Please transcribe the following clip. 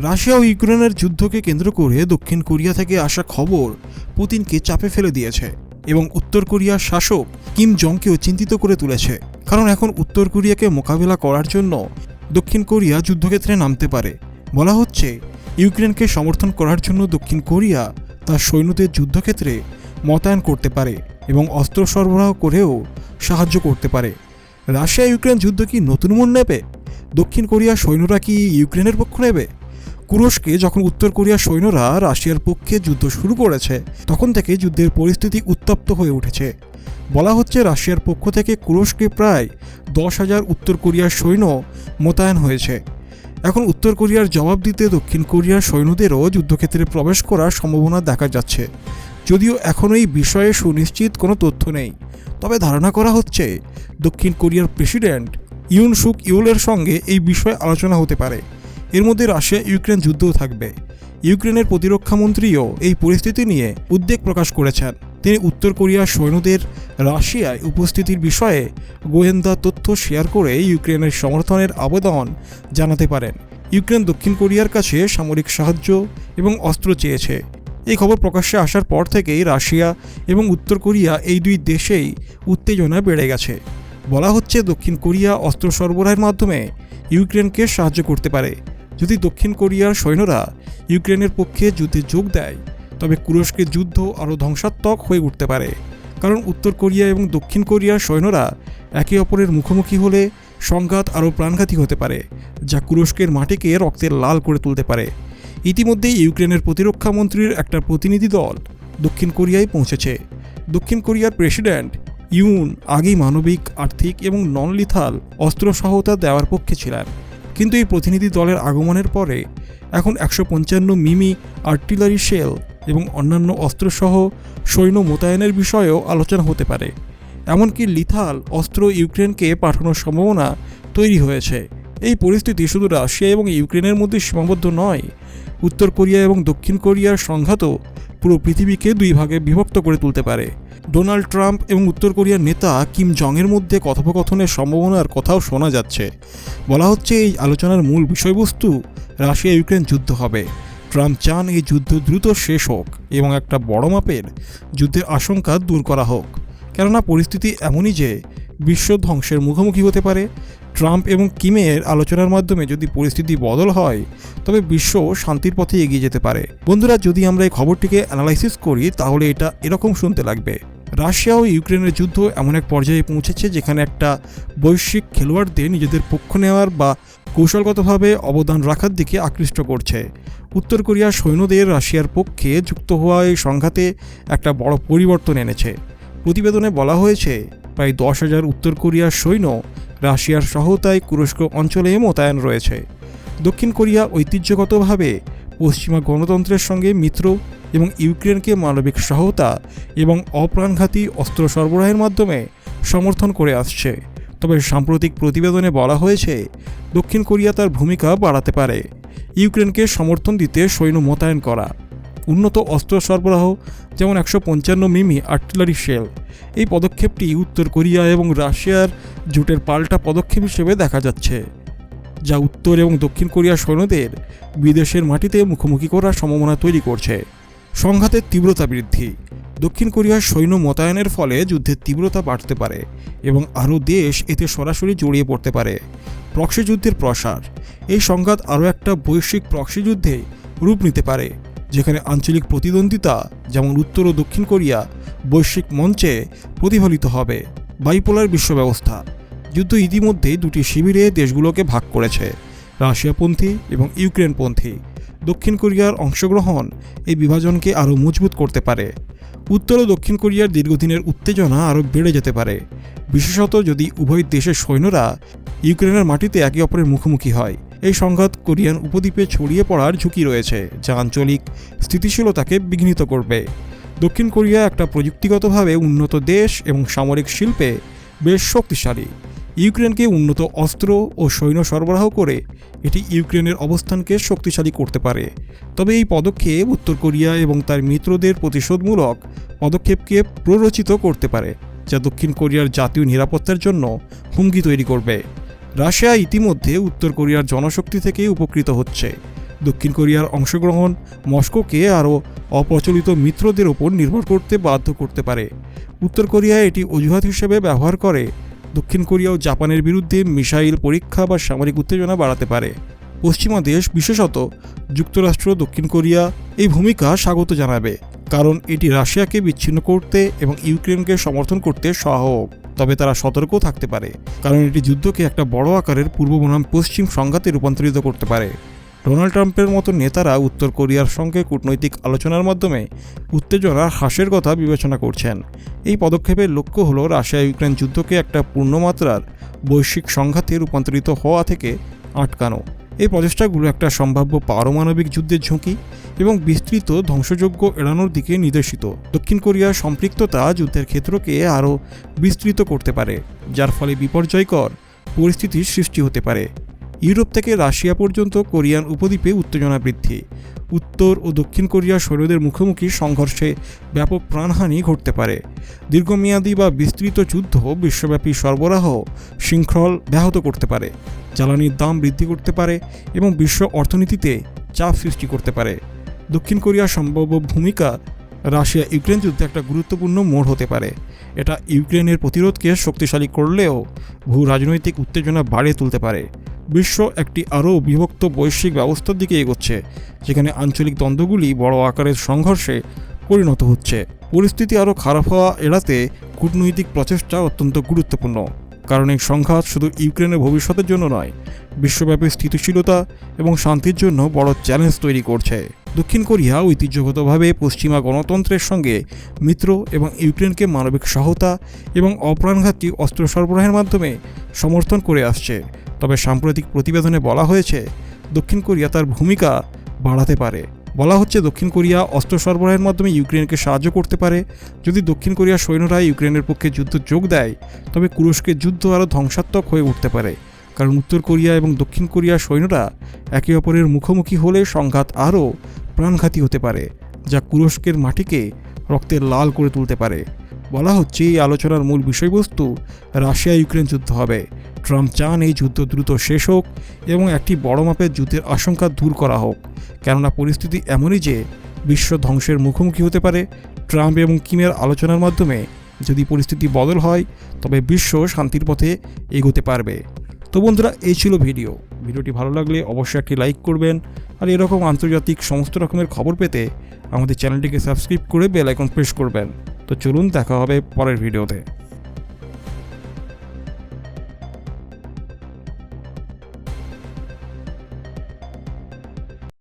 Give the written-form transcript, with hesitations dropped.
Russia ও ইউক্রেনের যুদ্ধকে কেন্দ্র করে দক্ষিণ কোরিয়া থেকে আসা খবর পুতিনকে চাপে ফেলে দিয়েছে এবং উত্তর কোরিয়ার শাসক কিম জংকেও চিন্তিত করে তুলেছে। কারণ এখন উত্তর কোরিয়াকে মোকাবিলা করার জন্য দক্ষিণ কোরিয়া যুদ্ধক্ষেত্রে নামতে পারে। বলা হচ্ছে ইউক্রেনকে সমর্থন করার জন্য দক্ষিণ কোরিয়া তার সৈন্যদের যুদ্ধক্ষেত্রে মোতায়েন করতে পারে এবং অস্ত্র সরবরাহ করেও সাহায্য করতে পারে। রাশিয়া ইউক্রেন যুদ্ধ কি নতুন মোড় নেবে? দক্ষিণ কোরিয়ার সৈন্যরা কি ইউক্রেনের পক্ষ নেবে? কুরস্কে যখন উত্তর কোরিয়ার সৈন্যরা রাশিয়ার পক্ষে যুদ্ধ শুরু করেছে তখন থেকে যুদ্ধের পরিস্থিতি উত্তপ্ত হয়ে উঠেছে। বলা হচ্ছে রাশিয়ার পক্ষ থেকে কুরস্কে প্রায় 10,000 উত্তর কোরিয়ার সৈন্য মোতায়েন হয়েছে। এখন উত্তর কোরিয়ার জবাব দিতে দক্ষিণ কোরিয়ার সৈন্যদেরও যুদ্ধক্ষেত্রে প্রবেশ করার সম্ভাবনা দেখা যাচ্ছে। যদিও এখনও এই বিষয়ে সুনিশ্চিত কোনো তথ্য নেই, তবে ধারণা করা হচ্ছে দক্ষিণ কোরিয়ার প্রেসিডেন্ট ইউন সুক ইউলের সঙ্গে এই বিষয়ে আলোচনা হতে পারে। এর মধ্যে রাশিয়া ইউক্রেন যুদ্ধও থাকবে। ইউক্রেনের প্রতিরক্ষা মন্ত্রীও এই পরিস্থিতি নিয়ে উদ্বেগ প্রকাশ করেছেন। তিনি উত্তর কোরিয়ার সৈন্যদের রাশিয়ায় উপস্থিতির বিষয়ে গোয়েন্দা তথ্য শেয়ার করে ইউক্রেনের সমর্থনের আবেদন জানাতে পারেন। ইউক্রেন দক্ষিণ কোরিয়ার কাছে সামরিক সাহায্য এবং অস্ত্র চেয়েছে। এই খবর প্রকাশ্যে আসার পর থেকেই রাশিয়া এবং উত্তর কোরিয়া এই দুই দেশেই উত্তেজনা বেড়ে গেছে। বলা হচ্ছে দক্ষিণ কোরিয়া অস্ত্র সরবরাহের মাধ্যমে ইউক্রেনকে সাহায্য করতে পারে। যদি দক্ষিণ কোরিয়ার সৈন্যরা ইউক্রেনের পক্ষে যুদ্ধে যোগ দেয় তবে কুরস্কের যুদ্ধ আরও ধ্বংসাত্মক হয়ে উঠতে পারে। কারণ উত্তর কোরিয়া এবং দক্ষিণ কোরিয়ার সৈন্যরা একে অপরের মুখোমুখি হলে সংঘাত আরও প্রাণঘাতী হতে পারে, যা কুরস্কের মাটিকে রক্তের লাল করে তুলতে পারে। ইতিমধ্যেই ইউক্রেনের প্রতিরক্ষা মন্ত্রীর একটা প্রতিনিধি দল দক্ষিণ কোরিয়ায় পৌঁছেছে। দক্ষিণ কোরিয়ার প্রেসিডেন্ট ইউন আগেই মানবিক, আর্থিক এবং নন লিথাল অস্ত্র সহায়তা দেওয়ার পক্ষে ছিলেন, কিন্তু এই প্রতিনিধি দলের আগমনের পরে এখন 155 মিমি আর্টিলারি শেল এবং অন্যান্য অস্ত্রসহ সৈন্য মোতায়েনের বিষয়েও আলোচনা হতে পারে। এমনকি লিথাল অস্ত্র ইউক্রেনকে পাঠানোর সম্ভাবনা তৈরি হয়েছে। এই পরিস্থিতি শুধু রাশিয়া এবং ইউক্রেনের মধ্যে সীমাবদ্ধ নয়, উত্তর কোরিয়া এবং দক্ষিণ কোরিয়ার সংঘাতও পুরো পৃথিবীকে দুই ভাগে বিভক্ত করে তুলতে পারে। ডোনাল্ড ট্রাম্প এবং উত্তর কোরিয়ার নেতা কিম জংয়ের মধ্যে কথোপকথনের সম্ভাবনার কথাও শোনা যাচ্ছে। বলা হচ্ছে এই আলোচনার মূল বিষয়বস্তু রাশিয়া ইউক্রেন যুদ্ধ হবে। ট্রাম্প চান এই যুদ্ধ দ্রুত শেষ হোক এবং একটা বড় মাপের যুদ্ধের আশঙ্কা দূর করা হোক, কেননা পরিস্থিতি এমনই যে বিশ্ব ধ্বংসের মুখোমুখি হতে পারে। ট্রাম্প এবং কিমের আলোচনার মাধ্যমে যদি পরিস্থিতি বদল হয় তবে বিশ্ব শান্তির পথে এগিয়ে যেতে পারে। বন্ধুরা, যদি আমরা এই খবরটিকে অ্যানালাইসিস করি তাহলে এটা এরকম শুনতে লাগবে। রাশিয়া ও ইউক্রেনের যুদ্ধ এমন এক পর্যায়ে পৌঁছেছে যেখানে একটা বৈশ্বিক খেলোয়াড়দের নিজেদের পক্ষ নেওয়ার বা কৌশলগতভাবে অবদান রাখার দিকে আকৃষ্ট করছে। উত্তর কোরিয়ার সৈন্যদের রাশিয়ার পক্ষে যুক্ত হওয়া এই সংঘাতে একটা বড় পরিবর্তন এনেছে। প্রতিবেদনে বলা হয়েছে প্রায় 10,000 উত্তর কোরিয়ার সৈন্য রাশিয়ার সহায়তায় কুরস্ক অঞ্চলে মোতায়েন রয়েছে। দক্ষিণ কোরিয়া ঐতিহ্যগতভাবে পশ্চিমা গণতন্ত্রের সঙ্গে মিত্র এবং ইউক্রেনকে মানবিক সহায়তা এবং অপ্রাণঘাতী অস্ত্র সরবরাহের মাধ্যমে সমর্থন করে আসছে। তবে সাম্প্রতিক প্রতিবেদনে বলা হয়েছে দক্ষিণ কোরিয়া তার ভূমিকা বাড়াতে পারে। ইউক্রেনকে সমর্থন দিতে সৈন্য মোতায়েন করা, উন্নত অস্ত্র সরবরাহ যেমন 155 মিমি আর্টিলারি শেল, এই পদক্ষেপটি উত্তর কোরিয়া এবং রাশিয়ার জোটের পাল্টা পদক্ষেপ হিসেবে দেখা যাচ্ছে, যা উত্তর এবং দক্ষিণ কোরিয়ার সৈন্যদের বিদেশের মাটিতে মুখোমুখি করার সম্ভাবনা তৈরি করছে। সংঘাতের তীব্রতা বৃদ্ধি। দক্ষিণ কোরিয়ার সৈন্য মোতায়েনের ফলে যুদ্ধের তীব্রতা বাড়তে পারে এবং আরও দেশ এতে সরাসরি জড়িয়ে পড়তে পারে। প্রক্সি যুদ্ধের প্রসার। এই সংঘাত আরও একটা বৈশ্বিক প্রক্সি যুদ্ধে রূপ নিতে পারে, যেখানে আঞ্চলিক প্রতিদ্বন্দ্বিতা যেমন উত্তর ও দক্ষিণ কোরিয়া বৈশ্বিক মঞ্চে প্রতিফলিত হবে। বাইপোলার বিশ্ব ব্যবস্থা। যুদ্ধ ইতিমধ্যেই দুটি শিবিরে দেশগুলোকে ভাগ করেছে, রাশিয়াপন্থী এবং ইউক্রেনপন্থী। দক্ষিণ কোরিয়ার অংশগ্রহণ এই বিভাজনকে আরও মজবুত করতে পারে। উত্তর ও দক্ষিণ কোরিয়ার দীর্ঘদিনের উত্তেজনা আরও বেড়ে যেতে পারে, বিশেষত যদি উভয় দেশের সৈন্যরা ইউক্রেনের মাটিতে একে অপরের মুখোমুখি হয়। এই সংঘাত কোরিয়ান উপদ্বীপে ছড়িয়ে পড়ার ঝুঁকি রয়েছে, যা আঞ্চলিক স্থিতিশীলতাকে বিঘ্নিত করবে। দক্ষিণ কোরিয়া একটা প্রযুক্তিগতভাবে উন্নত দেশ এবং সামরিক শিল্পে বেশ শক্তিশালী। ইউক্রেনকে উন্নত অস্ত্র ও সৈন্য সরবরাহ করে এটি ইউক্রেনের অবস্থানকে শক্তিশালী করতে পারে। তবে এই পদক্ষেপ উত্তর কোরিয়া এবং তার মিত্রদের প্রতিশোধমূলক পদক্ষেপকে প্ররোচিত করতে পারে, যা দক্ষিণ কোরিয়ার জাতীয় নিরাপত্তার জন্য হুমকি তৈরি করবে। রাশিয়া ইতিমধ্যে উত্তর কোরিয়ার জনশক্তি থেকে উপকৃত হচ্ছে। দক্ষিণ কোরিয়ার অংশগ্রহণ মস্কোকে আরও অপ্রচলিত মিত্রদের ওপর নির্ভর করতে বাধ্য করতে পারে। উত্তর কোরিয়া এটি অজুহাত হিসেবে ব্যবহার করে দক্ষিণ কোরিয়া ও জাপানের বিরুদ্ধে মিসাইল পরীক্ষা বা সামরিক উত্তেজনা বাড়াতে পারে। পশ্চিমা দেশ, বিশেষত যুক্তরাষ্ট্র, দক্ষিণ কোরিয়া এই ভূমিকা স্বাগত জানাবে, কারণ এটি রাশিয়াকে বিচ্ছিন্ন করতে এবং ইউক্রেনকে সমর্থন করতে সহায়ক। তবে তারা সতর্ক থাকতে পারে, কারণ এটি যুদ্ধকে একটা বড় আকারের পূর্ব বনাম পশ্চিম সংঘাতে রূপান্তরিত করতে পারে। ডোনাল্ড ট্রাম্পের মতো নেতারা উত্তর কোরিয়ার সঙ্গে কূটনৈতিক আলোচনার মাধ্যমে উত্তেজনা হ্রাসের কথা বিবেচনা করছেন। এই পদক্ষেপের লক্ষ্য হল রাশিয়া ইউক্রেন যুদ্ধকে একটা পূর্ণমাত্রার বৈশ্বিক সংঘাতে রূপান্তরিত হওয়া থেকে আটকানো। এই প্রচেষ্টাগুলো একটা সম্ভাব্য পারমাণবিক যুদ্ধের ঝুঁকি এবং বিস্তৃত ধ্বংসযজ্ঞ এড়ানোর দিকে নির্দেশিত। দক্ষিণ কোরিয়ার সম্পৃক্ততা যুদ্ধের ক্ষেত্রকে আরও বিস্তৃত করতে পারে, যার ফলে বিপর্যয়কর পরিস্থিতির সৃষ্টি হতে পারে। ইউরোপ থেকে রাশিয়া পর্যন্ত কোরিয়ান উপদ্বীপে উত্তেজনা বৃদ্ধি, উত্তর ও দক্ষিণ কোরিয়ার সৈন্যদের মুখোমুখি সংঘর্ষে ব্যাপক প্রাণহানি ঘটতে পারে। দীর্ঘমেয়াদী বা বিস্তৃত যুদ্ধ বিশ্বব্যাপী সরবরাহ শৃঙ্খল ব্যাহত করতে পারে, জ্বালানির দাম বৃদ্ধি করতে পারে এবং বিশ্ব অর্থনীতিতে চাপ সৃষ্টি করতে পারে। দক্ষিণ কোরিয়ার সম্ভাব্য ভূমিকা রাশিয়া ইউক্রেন যুদ্ধে একটা গুরুত্বপূর্ণ মোড় হতে পারে। এটা ইউক্রেনের প্রতিরোধকে শক্তিশালী করলেও ভূ রাজনৈতিক উত্তেজনা বাড়িয়ে তুলতে পারে। বিশ্ব একটি আরও বিভক্ত বৈশ্বিক ব্যবস্থার দিকে এগোচ্ছে, যেখানে আঞ্চলিক দ্বন্দ্বগুলি বড় আকারের সংঘর্ষে পরিণত হচ্ছে। পরিস্থিতি আরও খারাপ হওয়া এড়াতে কূটনৈতিক প্রচেষ্টা অত্যন্ত গুরুত্বপূর্ণ, কারণ এই সংঘাত শুধু ইউক্রেনের ভবিষ্যতের জন্য নয়, বিশ্বব্যাপী স্থিতিশীলতা এবং শান্তির জন্য বড় চ্যালেঞ্জ তৈরি করছে। দক্ষিণ কোরিয়া ঐতিহ্যগতভাবে পশ্চিমা গণতন্ত্রের সঙ্গে মিত্র এবং ইউক্রেনকে মানবিক সহায়তা এবং অপ্রাণঘাতী অস্ত্র সরবরাহের মাধ্যমে সমর্থন করে আসছে। তবে সাম্প্রতিক প্রতিবেদনে বলা হয়েছে দক্ষিণ কোরিয়া তার ভূমিকা বাড়াতে পারে। বলা হচ্ছে দক্ষিণ কোরিয়া অস্ত্র সরবরাহের মাধ্যমে ইউক্রেনকে সাহায্য করতে পারে। যদি দক্ষিণ কোরিয়ার সৈন্যরা ইউক্রেনের পক্ষে যুদ্ধ যোগ দেয়, তবে তুরস্কের যুদ্ধ আরও ধ্বংসাত্মক হয়ে উঠতে পারে, কারণ উত্তর কোরিয়া এবং দক্ষিণ কোরিয়ার সৈন্যরা একে অপরের মুখোমুখি হলে সংঘাত আরও প্রাণঘাতী হতে পারে, যা তুরস্কের মাটিকে রক্তের লাল করে তুলতে পারে। বলা হচ্ছে এই আলোচনার মূল বিষয়বস্তু রাশিয়া ইউক্রেন যুদ্ধ হবে। ট্রাম্প চান এই যুদ্ধ দ্রুত শেষ হোক এবং একটি বড় মাপের যুদ্ধের আশঙ্কা দূর করা হোক, কেননা পরিস্থিতি এমনই যে বিশ্ব ধ্বংসের মুখোমুখি হতে পারে। ট্রাম্প এবং কিমের আলোচনার মাধ্যমে যদি পরিস্থিতি বদল হয়, তবে বিশ্ব শান্তির পথে এগোতে পারবে। তো বন্ধুরা, এই ছিল ভিডিওটি ভালো লাগলে অবশ্যই একটি লাইক করবেন, আর এরকম আন্তর্জাতিক সমস্ত রকমের খবর পেতে আমাদের চ্যানেলটিকে সাবস্ক্রাইব করে বেল আইকন প্রেস করবেন। তো চলুন, দেখা হবে পরের ভিডিওতে।